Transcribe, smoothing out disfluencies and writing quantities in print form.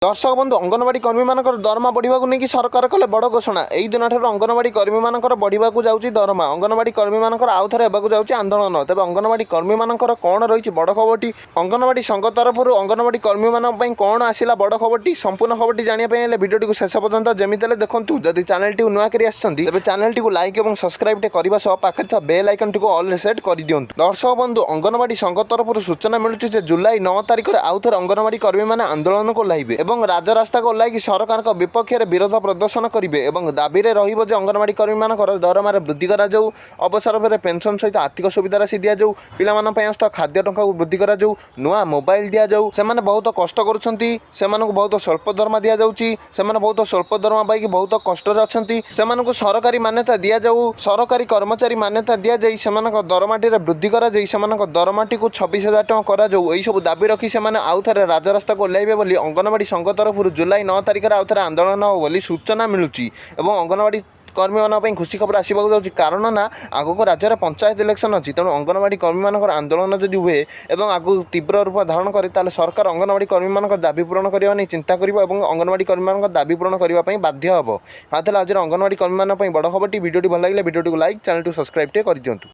दर्शक बंधु अंगनवाड़ी कर्मी मान दरमा बढ़ा नहीं सरकार कले बड़ घोषणा यही दिन ठार अंगनवाड़ी कर्मी मान बढ़ा जाऊँगी दरमा अंगनवाड़ी कर्मी मान आउ थे जाऊँगी आंदोलन तेज अंगनवाड़ी कर्मी मान कौन रही बड़ खबरटी अंगनवाड़ी संघ तरफ अंगनवाड़ी कर्मी मान कौन आसला बड़ खबरटी संपूर्ण खबरटी जानापी भिडियो टी शेष पर्यंत जमीन देखूँ जदि चैनल टी नुआ कर चैनल टी लाइक और सब्सक्राइब करने सह पाखे था बेल आइकन टी ऑल सेट कर दिंतु। दर्शक बंधु अंगनवाड़ी संघ तरफ सूचना मिलूँ जुलाई 9 तारिख में आउ थे अंगनवाड़ी कर्मी मैंने आंदोलन को ओह्लैबे और राजरास्ता को ओह्लैकि सरकार विपक्ष में विरोध प्रदर्शन करेंगे और दाबी में रही अंगनवाड़ी कर्मी मान दरमार वृद्धि कराऊ अवसर पर पेंशन सहित आर्थिक सुविधा राशि दि जाऊ पाँ खाद्य टंका वृद्धि कराऊ नुआ मोबाइल दि जाऊ से बहुत कष्ट कर बहुत स्वल्प दरमा दि जाऊँगी से बहुत स्वल्प दरमा पाई बहुत कष्ट अच्छा से सरकारी मान्यता दि जाऊ सरकारी कर्मचारी मान्यता दि जाए से दरमाटी वृद्धि कर दरमाटी को 26,000 टଙ୍କା कराऊ यही सब दाबी रखी से आउ थे राजरास्ता को ओह्लैबे बोली अंगनवाड़ी संघ तरफ जुलाई 9 तारिख में आउ थे आंदोलन हो बोली सूचना मिलूँ और अंगनवाड़ी कर्मी मान खुशी खबर आसवाक जाऊँगी कारण ना आग को राज्य पंचायत इलेक्शन अच्छी तेणु अंगनवाड़ी कर्मी मान आंदोलन जदि हुए और आग तीव्र रूप धारण करे सरकार अंगनवाड़ी कर्मी मान दाबी पूरण करने नहीं चिंता कर अंगनवाड़ी कर्मी मान दाबी पूरण करने बाध्य हम आज अंगनवाड़ी कर्मी मान बड़ खबर भिडियो भल लगे भिडियो लाइक चैनल सब्सक्राइब कर दिंतु।